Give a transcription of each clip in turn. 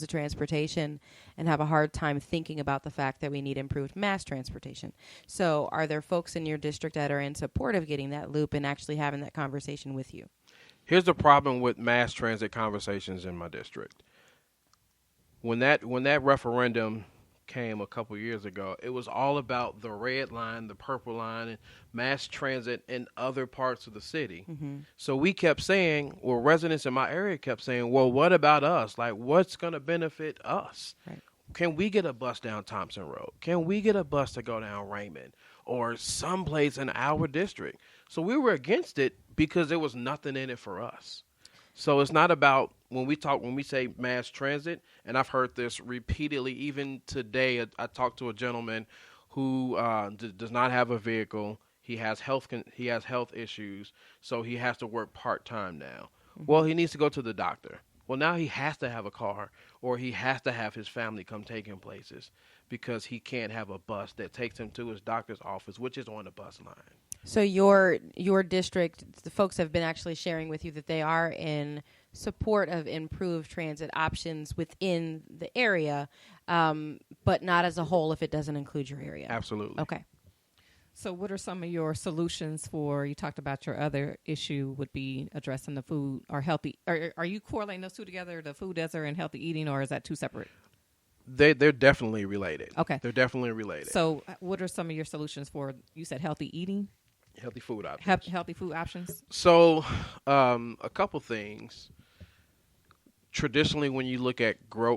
of transportation and have a hard time thinking about the fact that we need improved mass transportation. So are there folks in your district that are in support of getting that loop and actually having that conversation with you? Here's the problem with mass transit conversations in my district. When that referendum came a couple years ago, it was all about the red line, the purple line, and mass transit in other parts of the city. Mm-hmm. So we kept saying, well, residents in my area kept saying, well, what about us? Like, what's going to benefit us? Right. Can we get a bus down Thompson Road? Can we get a bus to go down Raymond or someplace in our district? So we were against it because there was nothing in it for us. So it's not about when we say mass transit, and I've heard this repeatedly. Even today, I talked to a gentleman who does not have a vehicle. He has health issues, so he has to work part-time now. Mm-hmm. Well, he needs to go to the doctor. Well, now he has to have a car, or he has to have his family come take him places because he can't have a bus that takes him to his doctor's office, which is on the bus line. So your district, the folks have been actually sharing with you that they are in support of improved transit options within the area, but not as a whole if it doesn't include your area. Absolutely. Okay. So what are some of your solutions for, you talked about your other issue would be addressing the food or healthy, are you correlating those two together, the food desert and healthy eating, or is that two separate? They're definitely related. Okay. They're definitely related. So what are some of your solutions for, you said healthy eating? Healthy food options. Healthy food options. So, a couple things. Traditionally, when you look at where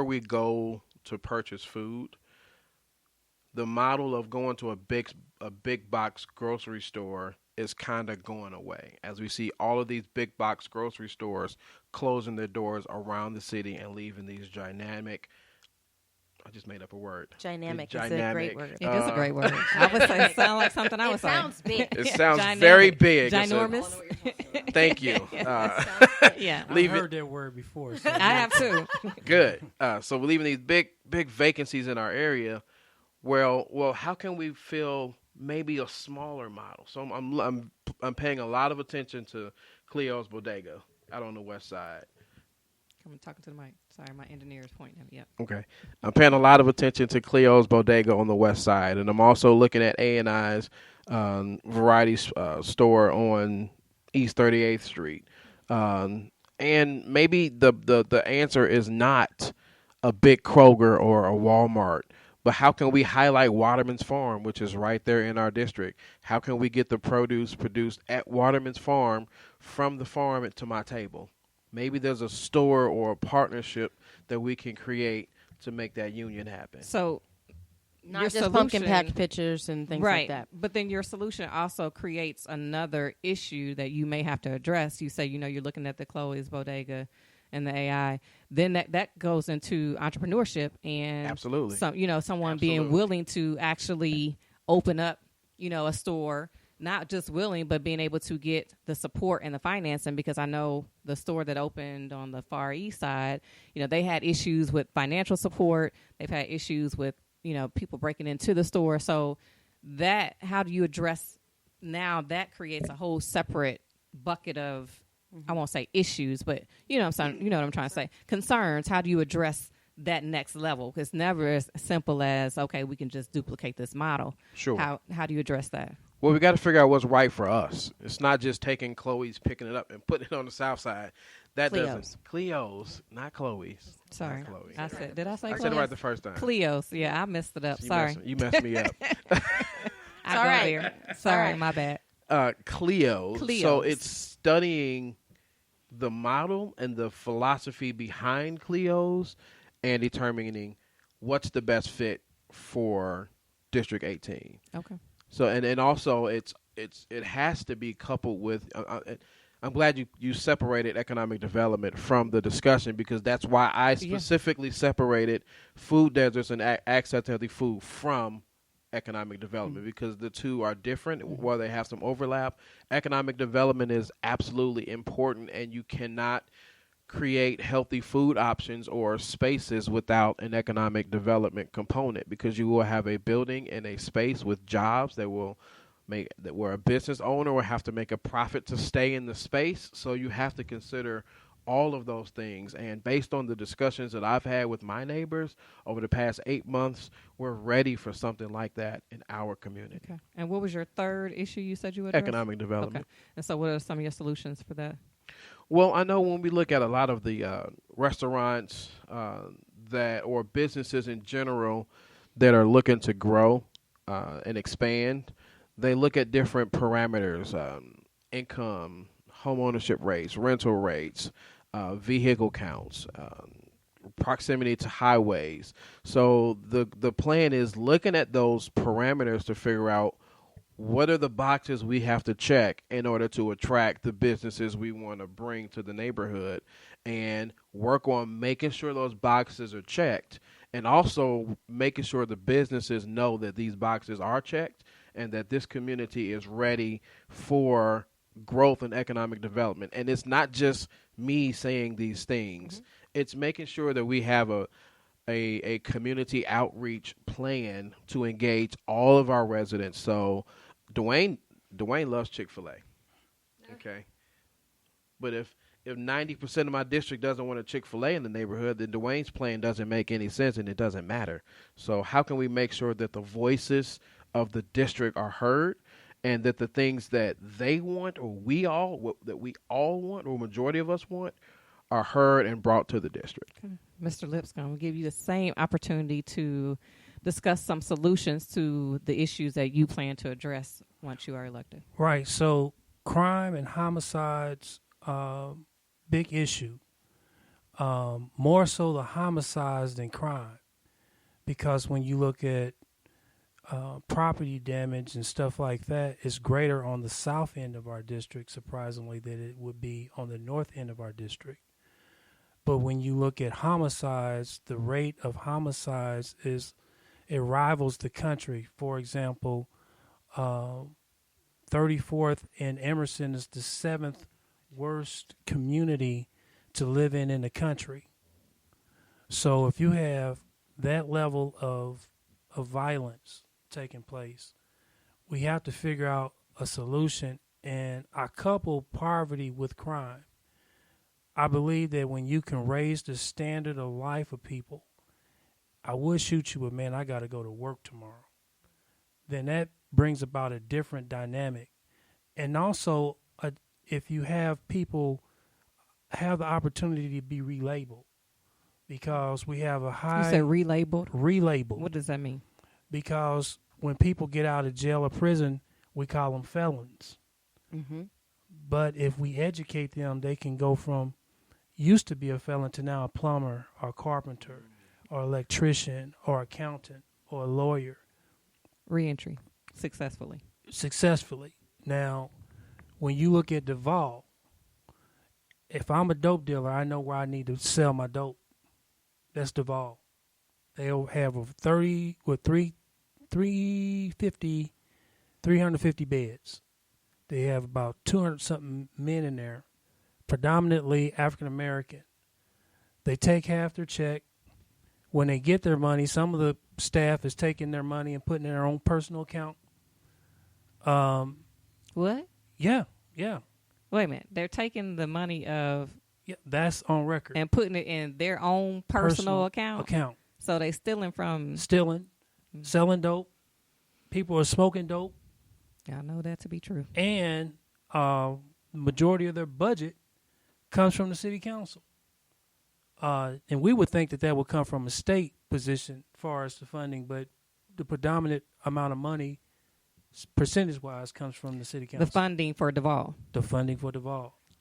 we go to purchase food, the model of going to a big box grocery store is kind of going away, as we see all of these big box grocery stores closing their doors around the city and leaving these dynamic. I just made up a word. Dynamic is a great word. It is a great word. I would say it sounds like something I would say. It sounds big. It sounds Dynamic. very big. Ginormous. Thank you. Yeah. I've heard that word before. So I have too. Good. So we're leaving these big vacancies in our area. Well, how can we fill maybe a smaller model? So I'm paying a lot of attention to Cleo's Bodega out on the west side. I'm talking to the mic. Sorry, my engineer is pointing at me. Yep. Okay. I'm paying a lot of attention to Cleo's Bodega on the west side, and I'm also looking at A&I's variety store on East 38th Street. And maybe the answer is not a big Kroger or a Walmart, but how can we highlight Waterman's Farm, which is right there in our district? How can we get the produce produced at Waterman's Farm from the farm to my table? Maybe there's a store or a partnership that we can create to make that union happen. So not just pumpkin packed pictures and things like that. But then your solution also creates another issue that you may have to address. You say, you're looking at the Chloe's Bodega and the AI. Then that goes into entrepreneurship and absolutely, someone absolutely. being willing to actually open up, a store. Not just willing, but being able to get the support and the financing, because I know the store that opened on the Far East side, they had issues with financial support. They've had issues with, people breaking into the store. So how do you address now? That creates a whole separate bucket of, I won't say issues, but what I'm trying to say, concerns. How do you address that next level? It's never as simple as, okay, we can just duplicate this model. Sure. How do you address that? Well, we got to figure out what's right for us. It's not just taking Chloe's, picking it up, and putting it on the south side. That doesn't. Cleo's, not Chloe's. Sorry. Not Chloe. Did I say Chloe's? I said it right the first time. Cleo's. Yeah, I messed it up. Sorry. You messed me up. All right. Sorry, my bad. Cleo's. So it's studying the model and the philosophy behind Cleo's and determining what's the best fit for District 18. Okay. So and also it has to be coupled with. I'm glad you separated economic development from the discussion, because that's why I specifically separated food deserts and access to healthy food from economic development, because the two are different. While they have some overlap, economic development is absolutely important, and you cannot create healthy food options or spaces without an economic development component, because you will have a building and a space with jobs that will make where a business owner will have to make a profit to stay in the space. So you have to consider all of those things. And based on the discussions that I've had with my neighbors over the past 8 months, we're ready for something like that in our community. Okay. And what was your third issue you said you would address? Economic development. Okay. And so what are some of your solutions for that? Well, I know when we look at a lot of the restaurants or businesses in general that are looking to grow and expand, they look at different parameters, income, home ownership rates, rental rates, vehicle counts, proximity to highways. So the plan is looking at those parameters to figure out what are the boxes we have to check in order to attract the businesses we want to bring to the neighborhood, and work on making sure those boxes are checked, and also making sure the businesses know that these boxes are checked and that this community is ready for growth and economic development. And it's not just me saying these things. Mm-hmm. It's making sure that we have a community outreach plan to engage all of our residents. So Dwayne loves Chick-fil-A. Okay. But if 90% of my district doesn't want a Chick-fil-A in the neighborhood, then Dwayne's plan doesn't make any sense and it doesn't matter. So how can we make sure that the voices of the district are heard, and that the things that they want or we all want, or majority of us want, are heard and brought to the district? Okay. Mr. Lipscomb, will give you the same opportunity to discuss some solutions to the issues that you plan to address once you are elected. Right. So crime and homicides, big issue. More so the homicides than crime, because when you look at property damage and stuff like that, it's greater on the south end of our district, surprisingly, than it would be on the north end of our district. But when you look at homicides, the rate of homicides it rivals the country. For example, 34th in Emerson is the 7th worst community to live in the country. So if you have that level of violence taking place, we have to figure out a solution. And I couple poverty with crime. I believe that when you can raise the standard of life of people, I would shoot you, but man, I got to go to work tomorrow. Then that brings about a different dynamic. And also, if you have people have the opportunity to be relabeled, because we have a high... You said relabeled? Relabeled. What does that mean? Because when people get out of jail or prison, we call them felons. Mm-hmm. But if we educate them, they can go from used to be a felon to now a plumber or a carpenter or electrician or accountant or a lawyer. Reentry successfully. Now, when you look at Duval, if I'm a dope dealer, I know where I need to sell my dope. That's Duval. They'll have 350 beds. They have about 200-something men in there, predominantly African-American. They take half their check. When they get their money, some of the staff is taking their money and putting it in their own personal account. What? Yeah. Wait a minute. They're taking the money of... Yeah, that's on record. And putting it in their own personal account? So they stealing from... Selling dope. People are smoking dope. I know that to be true. And majority of their budget comes from the city council. And we would think that would come from a state position as far as the funding, but the predominant amount of money, percentage-wise, comes from the city council. The funding for Duval.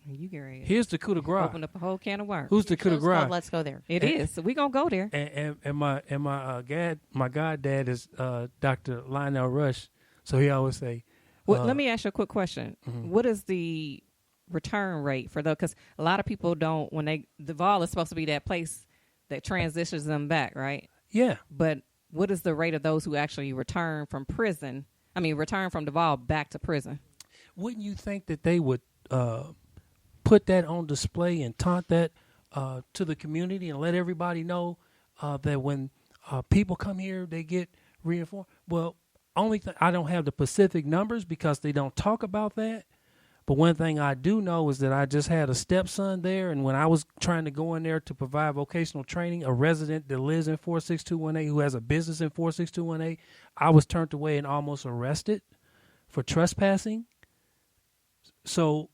You get ready. Here's the coup de grace. Open up a whole can of worms. Who's the coup de grace? Let's go there. It is. So we're going to go there. And my goddad is Dr. Lionel Rush, so he always say... Well, let me ask you a quick question. Mm-hmm. What is the return rate for those? Because a lot of people don't, Duval is supposed to be that place that transitions them back, right? Yeah. But what is the rate of those who actually return from Duval back to prison? Wouldn't you think that they would put that on display and taunt that to the community and let everybody know that when people come here, they get reinforced? Well, only thing, I don't have the specific numbers because they don't talk about that. But one thing I do know is that I just had a stepson there, and when I was trying to go in there to provide vocational training, a resident that lives in 46218 who has a business in 46218, I was turned away and almost arrested for trespassing. So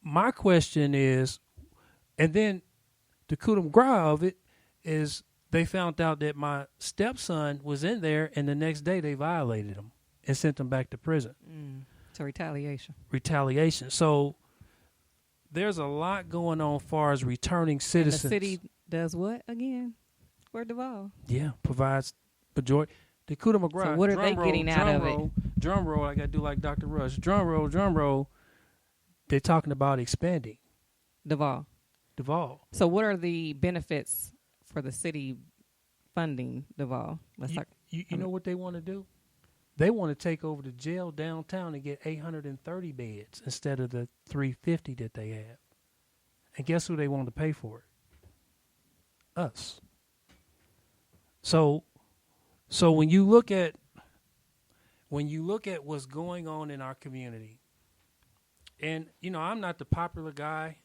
my question is, and then the coup de grace of it is they found out that my stepson was in there, and the next day they violated him and sent him back to prison. So Retaliation. So there's a lot going on as far as returning citizens. And the city does what again? For Duval. Yeah, provides majority. The coup de grace. So what are they getting out of it? Drum roll. I got to do like Dr. Rush. Drum roll. They're talking about expanding Duval. So what are the benefits for the city funding Duval? You know what they want to do? They want to take over the jail downtown and get 830 beds instead of the 350 that they have. And guess who they want to pay for it? Us. So when you look at what's going on in our community, and I'm not the popular guy.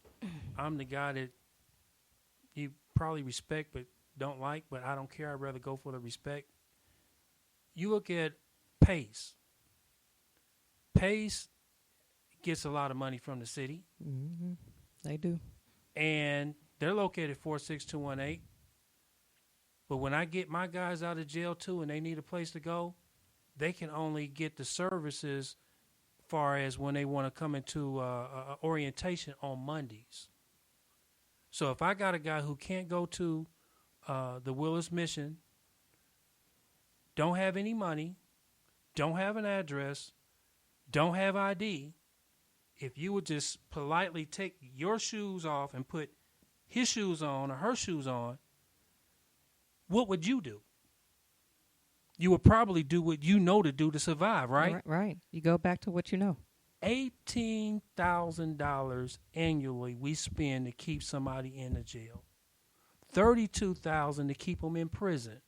I'm the guy that you probably respect but don't like, but I don't care. I'd rather go for the respect. You look at Pace. Pace gets a lot of money from the city. Mm-hmm. They do. And they're located 46218. But when I get my guys out of jail too and they need a place to go, they can only get the services far as when they want to come into orientation on Mondays. So if I got a guy who can't go to the Willis Mission, don't have any money, don't have an address, don't have ID, if you would just politely take your shoes off and put his shoes on or her shoes on, what would you do? You would probably do what you know to do to survive, right? Right. You go back to what you know. $18,000 annually we spend to keep somebody in the jail. $32,000 to keep them in prison.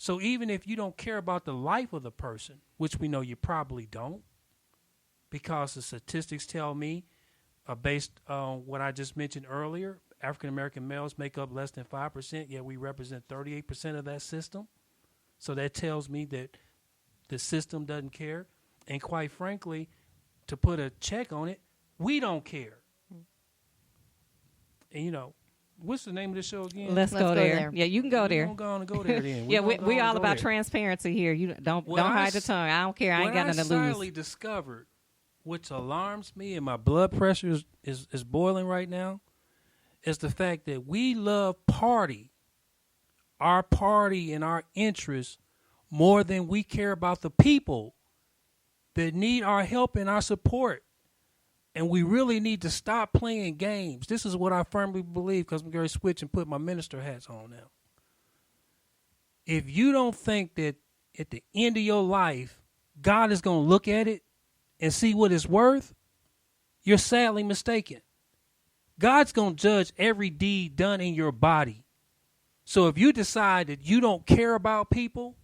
So even if you don't care about the life of the person, which we know you probably don't, because the statistics tell me, based on what I just mentioned earlier, African-American males make up less than 5%, yet we represent 38% of that system. So that tells me that the system doesn't care. And quite frankly, to put a check on it, we don't care. And, what's the name of the show again? Let's go there. Yeah, you can go there. We're going to go there then. Yeah, we all about transparency here. You don't hide the tongue. I don't care. I ain't got nothing to lose. What I sadly discovered, which alarms me and my blood pressure is boiling right now, is the fact that we love our party and our interests more than we care about the people that need our help and our support. And we really need to stop playing games. This is what I firmly believe, because I'm going to switch and put my minister hats on now. If you don't think that at the end of your life, God is going to look at it and see what it's worth, you're sadly mistaken. God's going to judge every deed done in your body. So if you decide that you don't care about people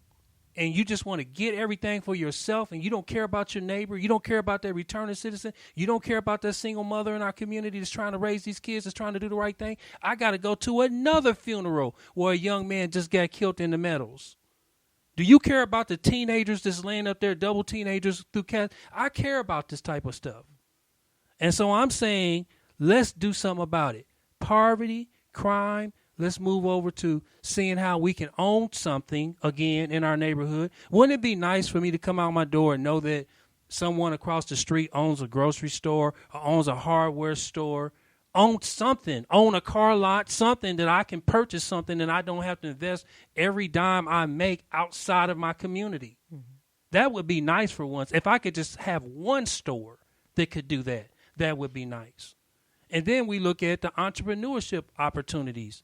and you just want to get everything for yourself and you don't care about your neighbor, you don't care about that returning citizen, you don't care about that single mother in our community that's trying to raise these kids, that's trying to do the right thing, I got to go to another funeral where a young man just got killed in the Meadows. Do you care about the teenagers that's laying up there, double teenagers through cats? I care about this type of stuff. And so I'm saying, let's do something about it. Poverty, crime, let's move over to seeing how we can own something again in our neighborhood. Wouldn't it be nice for me to come out my door and know that someone across the street owns a grocery store or owns a hardware store, owns something, own a car lot, something that I can purchase something and I don't have to invest every dime I make outside of my community. Mm-hmm. That would be nice for once. If I could just have one store that could do that, that would be nice. And then we look at the entrepreneurship opportunities.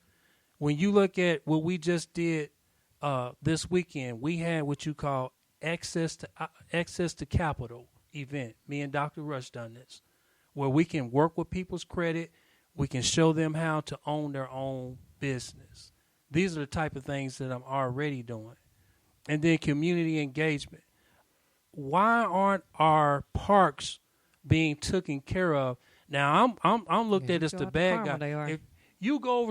When you look at what we just did this weekend, we had what you call access to capital event. Me and Dr. Rush done this, where we can work with people's credit. We can show them how to own their own business. These are the type of things that I'm already doing. And then community engagement. Why aren't our parks being taken care of. Now I'm looked Yeah, at as you the go out to bad Carmel, guy. they are. If you go over